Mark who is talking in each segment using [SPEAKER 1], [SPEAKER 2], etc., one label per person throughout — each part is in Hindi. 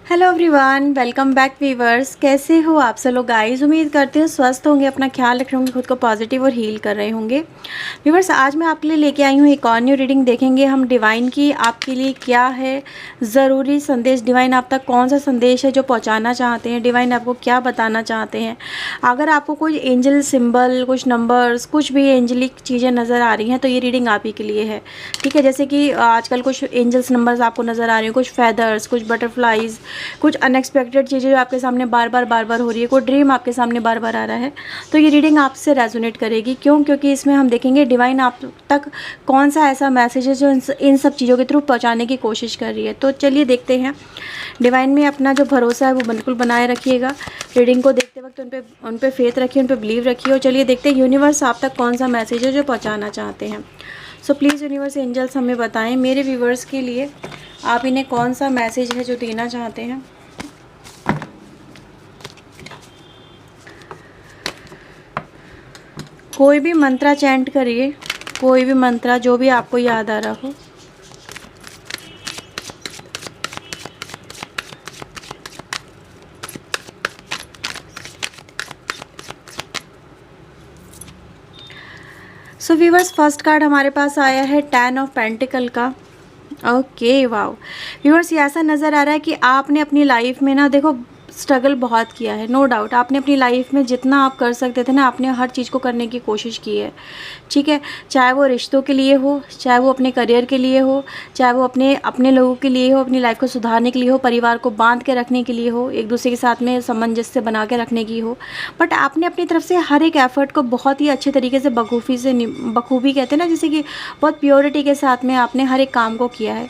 [SPEAKER 1] Hello everyone, welcome back viewers. कैसे हो आप सब लोग गाइस? उम्मीद करते हैं स्वस्थ होंगे, अपना ख्याल रख रहे होंगे, खुद को पॉजिटिव और हील कर रहे होंगे। वीवर्स, आज मैं आपके लिए लेके आई हूँ एक और न्यू रीडिंग। देखेंगे हम डिवाइन की आपके लिए क्या है ज़रूरी संदेश। डिवाइन आप तक कौन सा संदेश है जो पहुँचाना चाहते हैं, डिवाइन आपको क्या बताना चाहते हैं। अगर आपको कोई एंजल सिम्बल, कुछ नंबर्स, कुछ भी एंजलिक चीज़ें नज़र आ रही हैं तो ये रीडिंग आप ही के लिए है। ठीक है, जैसे कि आजकल कुछ एंजल्स नंबर्स आपको नज़र आ रहे हैं, कुछ फेदर्स, कुछ बटरफ्लाइज, कुछ अनएक्सपेक्टेड चीज़ें जो आपके सामने बार बार हो रही है, कोई ड्रीम आपके सामने बार बार आ रहा है, तो ये रीडिंग आपसे रेजोनेट करेगी। क्यों? क्योंकि इसमें हम देखेंगे डिवाइन आप तक कौन सा ऐसा मैसेज है जो इन सब चीज़ों के थ्रू पहुंचाने की कोशिश कर रही है। तो चलिए देखते हैं। डिवाइन में अपना जो भरोसा है वो बिल्कुल बनाए रखिएगा। रीडिंग को देखते वक्त उन पे फेथ रखिए, उन पे बिलीव रखिए। और चलिए देखते हैं यूनिवर्स आप तक कौन सा मैसेज है जो पहुँचाना चाहते हैं। सो प्लीज़ यूनिवर्स एंजल्स हमें बताएं मेरे व्यूवर्स के लिए आप इन्हें कौन सा मैसेज है जो देना चाहते हैं। कोई भी मंत्रा चैंट करिए, कोई भी मंत्रा जो भी आपको याद आ रहा हो। सो व्यूवर्स, फर्स्ट कार्ड हमारे पास आया है 10 ऑफ पेंटिकल का। Okay, wow. व्यूवर्स, ये ऐसा नज़र आ रहा है कि आपने अपनी लाइफ में ना, देखो, स्ट्रगल बहुत किया है। नो डाउट आपने अपनी लाइफ में जितना आप कर सकते थे ना, आपने हर चीज़ को करने की कोशिश की है। ठीक है, चाहे वो रिश्तों के लिए हो, चाहे वो अपने करियर के लिए हो, चाहे वो अपने अपने लोगों के लिए हो, अपनी लाइफ को सुधारने के लिए हो, परिवार को बांध के रखने के लिए हो, एक दूसरे के साथ में सामंजस्य बना के रखने की हो। बट आपने अपनी तरफ से हर एक एफर्ट को बहुत ही अच्छे तरीके से बखूबी कहते हैं ना, जैसे कि बहुत प्योरिटी के साथ में आपने हर एक काम को किया है।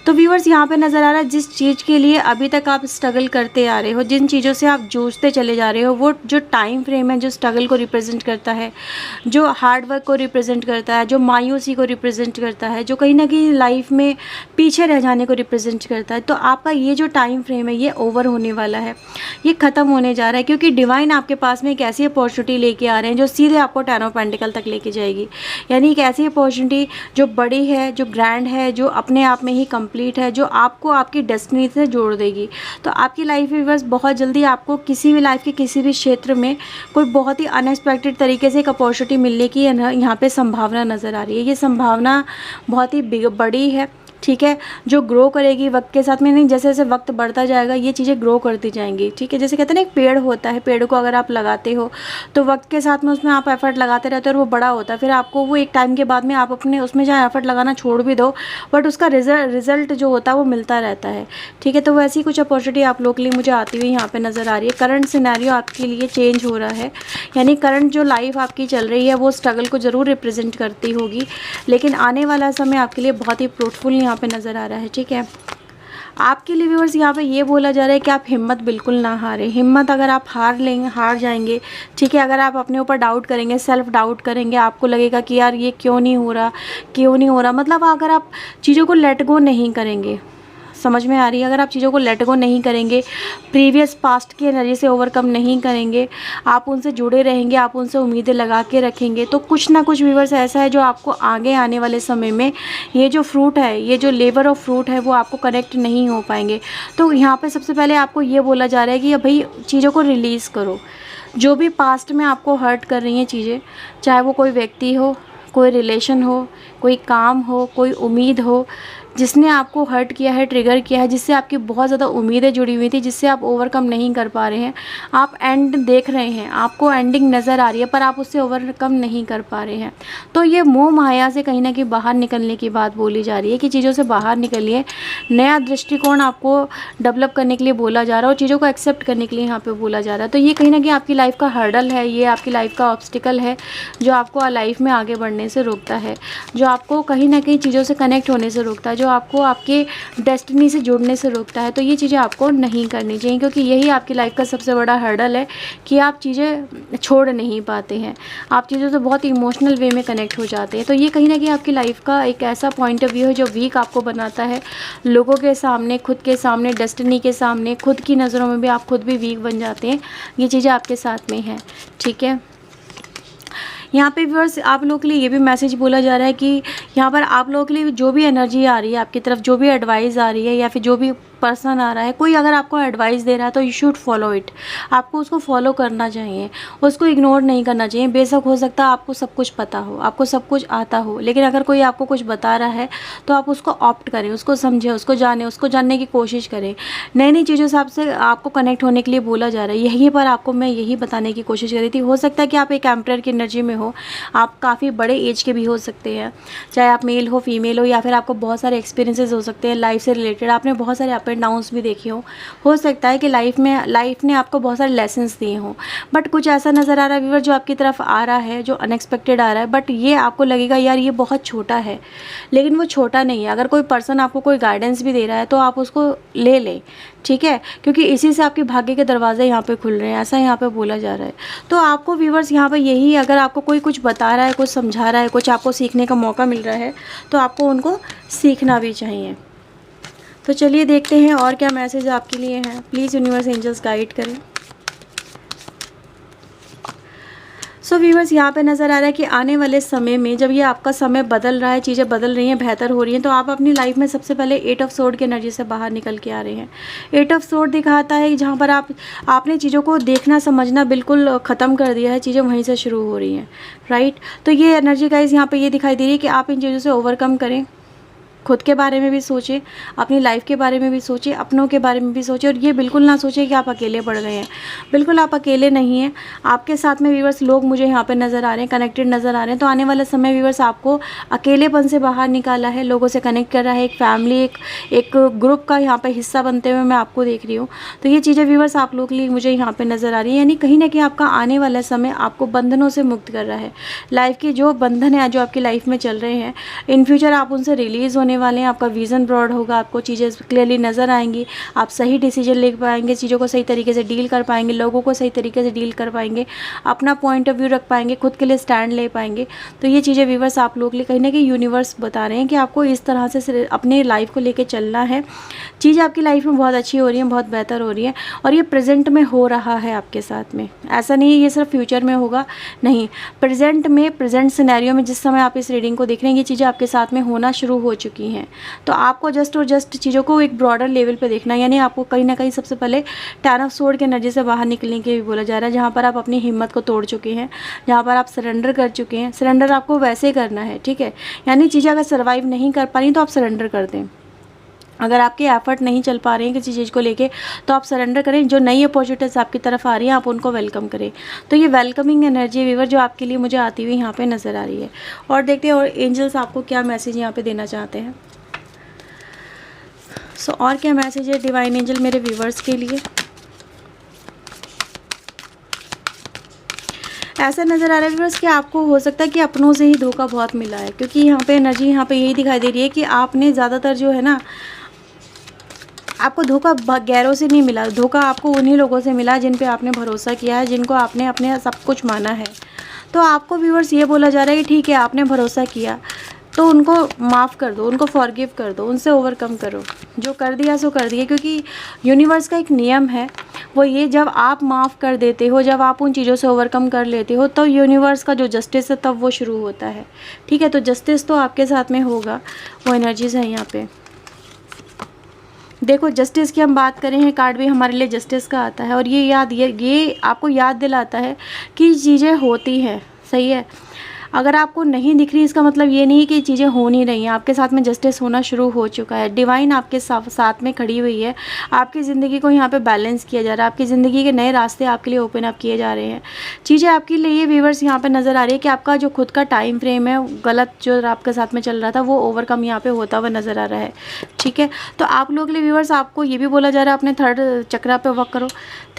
[SPEAKER 1] तो व्यूअर्स, यहाँ पे नज़र आ रहा है जिस चीज़ के लिए अभी तक आप स्ट्रगल करते आ रहे हो, जिन चीज़ों से आप जूझते चले जा रहे हो, वो जो टाइम फ्रेम है जो स्ट्रगल को रिप्रेजेंट करता है, जो हार्ड वर्क को रिप्रेजेंट करता है, जो मायूसी को रिप्रेजेंट करता है, जो कहीं ना कहीं लाइफ में पीछे रह जाने को रिप्रेजेंट करता है, तो आपका ये जो टाइम फ्रेम है ये ओवर होने वाला है, ये ख़त्म होने जा रहा है। क्योंकि डिवाइन आपके पास में एक ऐसी अपॉर्चुनिटी लेके आ रहे हैं जो सीधे आपको 10 ऑफ पेंटिकल तक लेके जाएगी। यानी एक ऐसी अपॉर्चुनिटी जो बड़ी है, जो ग्रैंड है, जो अपने आप में ही कंप्लीट है, जो आपको आपकी डेस्टिनी से जोड़ देगी। तो आपकी लाइफ में बस बहुत जल्दी आपको किसी भी लाइफ के किसी भी क्षेत्र में कोई बहुत ही अनएक्सपेक्टेड तरीके से एक अपॉर्चुनिटी मिलने की यहाँ पे संभावना नज़र आ रही है। ये संभावना बहुत ही बड़ी है। ठीक है, जो ग्रो करेगी वक्त के साथ में। नहीं, जैसे जैसे वक्त बढ़ता जाएगा ये चीज़ें ग्रो करती जाएंगी। ठीक है, जैसे कहते हैं ना एक पेड़ होता है, पेड़ को अगर आप लगाते हो तो वक्त के साथ में उसमें आप एफर्ट लगाते रहते हो और वो बड़ा होता है। फिर आपको वो एक टाइम के बाद में आप अपने उसमें जहाँ एफर्ट लगाना छोड़ भी दो, बट उसका रिजल्ट जो होता है वो मिलता रहता है। ठीक है, तो वैसी कुछ अपॉर्चुनिटी आप लोग के लिए मुझे आती हुई यहाँ पर नज़र आ रही है। करंट सिनेरियो आपके लिए चेंज हो रहा है, यानी करंट जो लाइफ आपकी चल रही है वो स्ट्रगल को ज़रूर रिप्रेजेंट करती होगी, लेकिन आने वाला समय आपके लिए बहुत ही फ्रूटफुल यहाँ पे नज़र आ रहा है। ठीक है, आपके लिए व्यूअर्स यहाँ पे ये बोला जा रहा है कि आप हिम्मत बिल्कुल ना हारें। हिम्मत अगर आप हार जाएंगे, ठीक है, अगर आप अपने ऊपर डाउट करेंगे, सेल्फ डाउट करेंगे, आपको लगेगा कि यार ये क्यों नहीं हो रहा, मतलब अगर आप चीज़ों को लेट गो नहीं करेंगे, समझ में आ रही है, अगर आप चीज़ों को लेट गो नहीं करेंगे, प्रीवियस पास्ट की एनर्जी से ओवरकम नहीं करेंगे, आप उनसे जुड़े रहेंगे, आप उनसे उम्मीदें लगा के रखेंगे, तो कुछ ना कुछ व्यूअर्स ऐसा है जो आपको आगे आने वाले समय में ये जो फ्रूट है, ये जो लेबर ऑफ फ्रूट है वो आपको कनेक्ट नहीं हो पाएंगे। तो यहाँ पे सबसे पहले आपको ये बोला जा रहा है कि भाई चीज़ों को रिलीज़ करो। जो भी पास्ट में आपको हर्ट कर रही हैं चीज़ें, चाहे वो कोई व्यक्ति हो, कोई रिलेशन हो, कोई काम हो, कोई उम्मीद हो, जिसने आपको हर्ट किया है, ट्रिगर किया है, जिससे आपकी बहुत ज़्यादा उम्मीदें जुड़ी हुई थी, जिससे आप ओवरकम नहीं कर पा रहे हैं, आप एंड देख रहे हैं, आपको एंडिंग नज़र आ रही है, पर आप उससे ओवरकम नहीं कर पा रहे हैं। तो ये मोह माया से कहीं ना कहीं बाहर निकलने की बात बोली जा रही है कि चीज़ों से बाहर निकलिए, नया दृष्टिकोण आपको डेवलप करने के लिए बोला जा रहा है और चीज़ों को एक्सेप्ट करने के लिए यहाँ पर बोला जा रहा है। तो ये कहीं ना कहीं आपकी लाइफ का हर्डल है, ये आपकी लाइफ का ऑब्स्टिकल है जो आपको लाइफ में आगे बढ़ने से रोकता है, जो आपको कहीं ना कहीं चीज़ों से कनेक्ट होने से रोकता है, जो आपको आपके डेस्टिनी से जुड़ने से रोकता है। तो ये चीज़ें आपको नहीं करनी चाहिए, क्योंकि यही आपकी लाइफ का सबसे बड़ा हर्डल है कि आप चीज़ें छोड़ नहीं पाते हैं, आप चीज़ों से बहुत इमोशनल वे में कनेक्ट हो जाते हैं। तो ये कहीं ना कहीं आपकी लाइफ का एक ऐसा पॉइंट ऑफ व्यू है जो वीक आपको बनाता है, लोगों के सामने, खुद के सामने, डेस्टिनी के सामने, खुद की नज़रों में भी आप खुद भी वीक बन जाते हैं। ये चीज़ें आपके साथ में हैं। ठीक है, यहाँ पे व्यूअर्स आप लोगों के लिए ये भी मैसेज बोला जा रहा है कि यहाँ पर आप लोगों के लिए जो भी एनर्जी आ रही है आपकी तरफ, जो भी एडवाइस आ रही है या फिर जो भी पर्सन आ रहा है, कोई अगर आपको एडवाइस दे रहा है तो यू शुड फॉलो इट। आपको उसको फॉलो करना चाहिए, उसको इग्नोर नहीं करना चाहिए। बेशक हो सकता है आपको सब कुछ पता हो, आपको सब कुछ आता हो, लेकिन अगर कोई आपको कुछ बता रहा है तो आप उसको ऑप्ट करें, उसको समझें, उसको जानें, उसको जानने की कोशिश करें। नई नई चीज़ों से आपसे आपको कनेक्ट होने के लिए बोला जा रहा है। यहीं पर आपको मैं यही बताने की कोशिश कर रही थी। हो सकता है कि आप एक एम्परर की एनर्जी में हो, आप काफ़ी बड़े एज के भी हो सकते हैं, चाहे आप मेल हो फीमेल हो, या फिर आपको बहुत सारे एक्सपीरियंसेस हो सकते हैं लाइफ से रिलेटेड, आपने बहुत सारे अप एंड डाउन्स भी देखे हो सकता है कि लाइफ ने आपको बहुत सारे लेसन्स दिए हों, बट कुछ ऐसा नज़र आ रहा है व्यूअर जो आपकी तरफ आ रहा है, जो अनएक्सपेक्टेड आ रहा है, बट ये आपको लगेगा यार ये बहुत छोटा है, लेकिन वो छोटा नहीं है। अगर कोई पर्सन आपको कोई गाइडेंस भी दे रहा है तो आप उसको ले लें, ठीक है, क्योंकि इसी से आपके भाग्य के दरवाजे यहाँ पे खुल रहे हैं, ऐसा यहाँ पे बोला जा रहा है। तो आपको व्यूअर्स यहाँ पे यही, अगर आपको कोई कुछ बता रहा है, कुछ समझा रहा है, कुछ आपको सीखने का मौका मिल रहा है, तो आपको उनको सीखना भी चाहिए। तो चलिए देखते हैं और क्या मैसेज आपके लिए हैं। प्लीज़ यूनिवर्स एंजल्स गाइड करें। सो व्यूअर्स यहाँ पे नज़र आ रहा है कि आने वाले समय में जब ये आपका समय बदल रहा है, चीज़ें बदल रही हैं, बेहतर हो रही हैं, तो आप अपनी लाइफ में सबसे पहले 8 ऑफ सोर्ड की एनर्जी से बाहर निकल के आ रहे हैं। 8 ऑफ सोर्ड दिखाता है जहाँ पर आपने चीज़ों को देखना समझना बिल्कुल ख़त्म कर दिया है, चीज़ें वहीं से शुरू हो रही हैं, राइट। तो ये एनर्जी गाइस यहाँ पर ये दिखाई दे रही है कि आप इन चीज़ों से ओवरकम करें। खुद के बारे में भी सोचें, अपनी लाइफ के बारे में भी सोचें, अपनों के बारे में भी सोचें, और ये बिल्कुल ना सोचें कि आप अकेले पड़ गए हैं। बिल्कुल आप अकेले नहीं हैं, आपके साथ में व्यूअर्स लोग मुझे यहाँ पे नज़र आ रहे हैं, कनेक्टेड नज़र आ रहे हैं। तो आने वाला समय व्यूअर्स आपको अकेलेपन से बाहर निकाला है, लोगों से कनेक्ट कर रहा है, एक फैमिली, एक ग्रुप का यहाँ पर हिस्सा बनते हुए मैं आपको देख रही हूँ। तो ये चीज़ें व्यूअर्स आप लोग के लिए मुझे यहाँ पर नज़र आ रही है, यानी कहीं ना कहीं आपका आने वाला समय आपको बंधनों से मुक्त कर रहा है। लाइफ के जो बंधन है जो आपकी लाइफ में चल रहे हैं, इन फ्यूचर आप उनसे रिलीज़ होने वाले हैं। आपका विज़न ब्रॉड होगा, आपको चीज़ें क्लियरली नज़र आएंगी, आप सही डिसीजन ले पाएंगे, चीज़ों को सही तरीके से डील कर पाएंगे, लोगों को सही तरीके से डील कर पाएंगे, अपना पॉइंट ऑफ व्यू रख पाएंगे, खुद के लिए स्टैंड ले पाएंगे। तो ये चीज़ें व्यूअर्स आप लोग के लिए कहीं ना कहीं यूनिवर्स बता रहे हैं कि आपको इस तरह से अपने लाइफ को लेकर चलना है। चीज़ें आपकी लाइफ में बहुत अच्छी हो रही हैं, बहुत बेहतर हो रही है, और ये प्रेजेंट में हो रहा है आपके साथ में। ऐसा नहीं है ये सिर्फ फ्यूचर में होगा, नहीं, प्रेजेंट में, प्रेजेंट सिनेरियो में जिस समय आप इस रीडिंग को देख रहे हैं, ये चीज़ें आपके साथ में होना शुरू हो चुकी हैं। तो आपको जस्ट और जस्ट चीज़ों को एक ब्रॉडर लेवल पे देखना है, यानी आपको कहीं ना कहीं सबसे पहले 10 ऑफ सोर्ड की एनर्जी से बाहर निकलने के लिए बोला जा रहा है, जहाँ पर आप अपनी हिम्मत को तोड़ चुके हैं, जहाँ पर आप सरेंडर कर चुके हैं। सरेंडर आपको वैसे करना है, ठीक है, यानी चीज़ें अगर सर्वाइव नहीं कर पा रही तो आप सरेंडर कर दें। अगर आपके एफर्ट नहीं चल पा रहे हैं किसी चीज़ को लेके तो आप सरेंडर करें। जो नई अपॉर्चुनिटीज़ आपकी तरफ आ रही हैं आप उनको वेलकम करें। तो ये वेलकमिंग एनर्जी व्यूअर जो आपके लिए मुझे आती हुई यहाँ पे नज़र आ रही है। और देखते हैं और एंजल्स आपको क्या मैसेज यहाँ पे देना चाहते हैं। सो और क्या मैसेज है डिवाइन एंजल मेरे व्यूवर्स के लिए। ऐसा नज़र आ रहा है व्यूअर्स कि आपको हो सकता है कि अपनों से ही धोखा बहुत मिला है, क्योंकि यहाँ पे एनर्जी यहाँ पे यही दिखाई दे रही है कि आपने ज़्यादातर जो है ना, आपको धोखा गैरों से नहीं मिला, धोखा आपको उन्हीं लोगों से मिला जिन पे आपने भरोसा किया है, जिनको आपने अपने सब कुछ माना है। तो आपको व्यूअर्स ये बोला जा रहा है कि ठीक है आपने भरोसा किया तो उनको माफ़ कर दो, उनको फॉरगिव कर दो, उनसे ओवरकम करो। जो कर दिया सो कर दिया, क्योंकि यूनिवर्स का एक नियम है वो ये, जब आप माफ़ कर देते हो, जब आप उन चीज़ों से ओवरकम कर लेते हो तो यूनिवर्स का जो जस्टिस है तब वो शुरू होता है, ठीक है। तो जस्टिस तो आपके साथ में होगा, वो एनर्जीज़ हैं यहाँ पे। देखो जस्टिस की हम बात करें हैं, कार्ड भी हमारे लिए जस्टिस का आता है, और ये आपको याद दिलाता है कि चीज़ें होती हैं, सही है। अगर आपको नहीं दिख रही इसका मतलब ये नहीं कि चीज़ें हो नहीं रही हैं, आपके साथ में जस्टिस होना शुरू हो चुका है। डिवाइन आपके साथ में खड़ी हुई है, आपकी ज़िंदगी को यहाँ पे बैलेंस किया जा रहा है, आपकी ज़िंदगी के नए रास्ते आपके लिए ओपन अप किए जा रहे हैं। चीज़ें आपके लिए ये व्यूअर्स यहाँ पे नज़र आ रही है कि आपका जो खुद का टाइम फ्रेम है गलत जो आपके साथ में चल रहा था वो ओवरकम यहाँ पे होता हुआ नज़र आ रहा है, ठीक है। तो आप लोग के लिए व्यूअर्स आपको ये भी बोला जा रहा है अपने थर्ड चक्रा पे वर्क करो।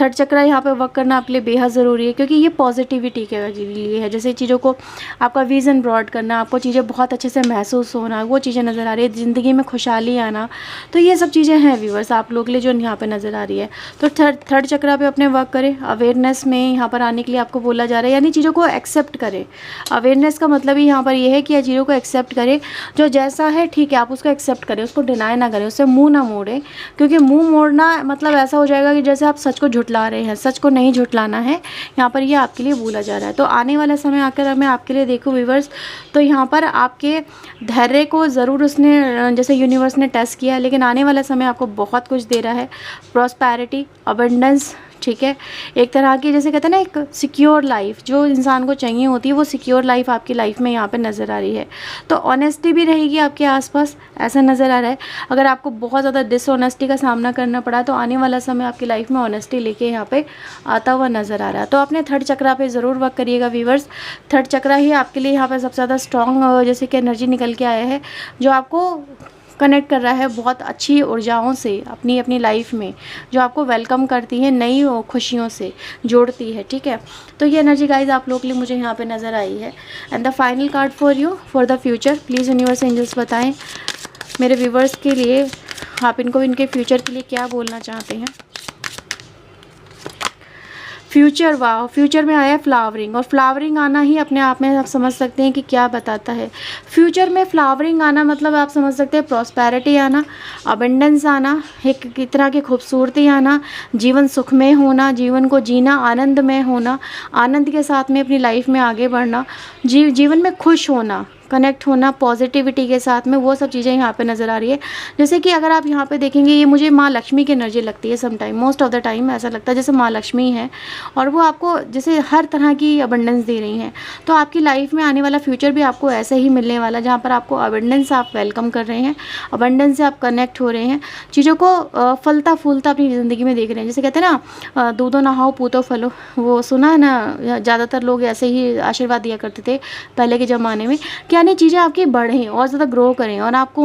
[SPEAKER 1] थर्ड चक्रा यहाँ पे वर्क करना आपके लिए बेहद ज़रूरी है, क्योंकि ये पॉजिटिविटी के लिए है। जैसे चीज़ों को आपका विज़न ब्रॉड करना, आपको चीज़ें बहुत अच्छे से महसूस होना, वो चीज़ें नज़र आ रही है, ज़िंदगी में खुशहाली आना, तो ये सब चीज़ें हैं व्यूअर्स आप लोग के लिए जो यहाँ पे नज़र आ रही है। तो थर्ड चक्रा पे अपने वर्क करें। अवेयरनेस में यहाँ पर आने के लिए आपको बोला जा रहा है, यानी चीज़ों को एक्सेप्ट करें। अवेयरनेस का मतलब ही यहाँ पर ये है कि चीज़ों को एक्सेप्ट करें, जो जैसा है ठीक है आप उसको एक्सेप्ट करें, उसको डिनाई ना करें, उससे मुँह ना मोड़ें, क्योंकि मुँह मोड़ना मतलब ऐसा हो जाएगा कि जैसे आप सच को झुटला रहे हैं। सच को नहीं झुटलाना है, यहाँ पर ये आपके लिए बोला जा रहा है। तो आने वाला समय आकर मैं आपके लिए देखूँ व्यूवर्स, तो यहाँ पर आपके धैर्य को ज़रूर उसने जैसे यूनिवर्स ने टेस्ट किया है, लेकिन आने वाला समय आपको बहुत कुछ दे रहा है। प्रॉस्पैरिटी, अबंडेंस, ठीक है, एक तरह की जैसे कहते हैं ना एक सिक्योर लाइफ जो इंसान को चाहिए होती है, वो सिक्योर लाइफ आपकी लाइफ में यहाँ पे नज़र आ रही है। तो ऑनेस्टी भी रहेगी आपके आसपास, ऐसा नज़र आ रहा है। अगर आपको बहुत ज़्यादा डिसऑनेस्टी का सामना करना पड़ा तो आने वाला समय आपकी लाइफ में ऑनेस्टी लेके यहाँ पे आता हुआ नज़र आ रहा है। तो अपने थर्ड चक्रा पे ज़रूर वर्क करिएगा व्यूवर्स। थर्ड चक्रा ही आपके लिए यहाँ पर सबसे ज़्यादा स्ट्रॉन्ग जैसे कि एनर्जी निकल के आया है, जो आपको कनेक्ट कर रहा है बहुत अच्छी ऊर्जाओं से अपनी अपनी लाइफ में, जो आपको वेलकम करती है, नई खुशियों से जोड़ती है, ठीक है। तो ये एनर्जी गाइज आप लोग के लिए मुझे यहाँ पे नज़र आई है। And the final card for you for the future, please universe angels बताएं मेरे व्यूवर्स के लिए आप इनको इनके फ्यूचर के लिए क्या बोलना चाहते हैं। फ्यूचर, वाह, फ्यूचर में आया है फ्लावरिंग, और फ्लावरिंग आना ही अपने आप में आप समझ सकते हैं कि क्या बताता है। फ्यूचर में फ्लावरिंग आना मतलब आप समझ सकते हैं प्रॉस्पेरिटी आना, अबंडेंस आना, एक तरह की खूबसूरती आना, जीवन सुखमय होना, जीवन को जीना, आनंदमय होना, आनंद के साथ में अपनी लाइफ में आगे बढ़ना, जीवन में खुश होना, कनेक्ट होना पॉजिटिविटी के साथ में, वो सब चीज़ें यहाँ पे नज़र आ रही है। जैसे कि अगर आप यहाँ पे देखेंगे, ये मुझे माँ लक्ष्मी की एनर्जी लगती है some time, most of the time ऐसा लगता है जैसे माँ लक्ष्मी है और वो आपको जैसे हर तरह की अबंडेंस दे रही हैं। तो आपकी लाइफ में आने वाला फ्यूचर भी आपको ऐसे ही मिलने वाला, जहाँ पर आपको अबंडेंस आप वेलकम कर रहे हैं, अबंडेंस से आप कनेक्ट हो रहे हैं, चीज़ों को फलता फूलता अपनी ज़िंदगी में देख रहे हैं। जैसे कहते हैं ना दूधो नहाओ पूतो फलो, वो सुना है ना, ज़्यादातर लोग ऐसे ही आशीर्वाद दिया करते थे पहले के ज़माने में, क्या नहीं चीज़ें आपकी बढ़ें और ज़्यादा ग्रो करें और आपको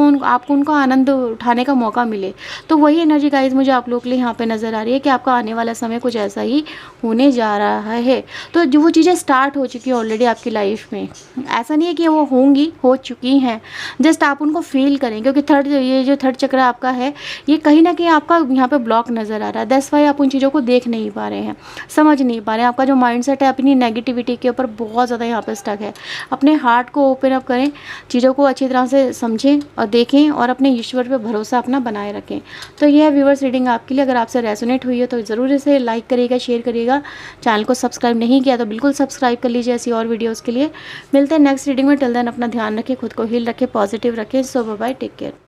[SPEAKER 1] उनका आनंद उठाने का मौका मिले। तो वही एनर्जी गाइज मुझे आप लोग के लिए यहाँ पे नज़र आ रही है कि आपका आने वाला समय कुछ ऐसा ही होने जा रहा है। तो जो वो चीज़ें स्टार्ट हो चुकी है ऑलरेडी आपकी लाइफ में, ऐसा नहीं है कि वो होंगी, हो चुकी हैं, जस्ट आप उनको फील करें। क्योंकि ये जो थर्ड चक्र आपका है, ये कहीं ना कहीं आपका यहाँ पे ब्लॉक नज़र आ रहा है। दैट्स वाई आप उन चीज़ों को देख नहीं पा रहे हैं, समझ नहीं पा रहे हैं। आपका जो माइंडसेट है अपनी नेगेटिविटी के ऊपर बहुत ज़्यादा यहाँ पे स्टक है। अपने हार्ट को ओपन अप करें, चीज़ों को अच्छी तरह से समझें और देखें और अपने ईश्वर पे भरोसा अपना बनाए रखें। तो यह है व्यूवर्स रीडिंग आपके लिए। अगर आपसे रेजोनेट हुई है तो ज़रूर इसे लाइक करिएगा, शेयर करिएगा। चैनल को सब्सक्राइब नहीं किया तो बिल्कुल सब्सक्राइब कर लीजिए ऐसी और वीडियोज़ के लिए। मिलते हैं नेक्स्ट रीडिंग में। टिल देन अपना ध्यान रखें, खुद को हील रखें, पॉजिटिव रखें। सो बाय बाय, टेक केयर।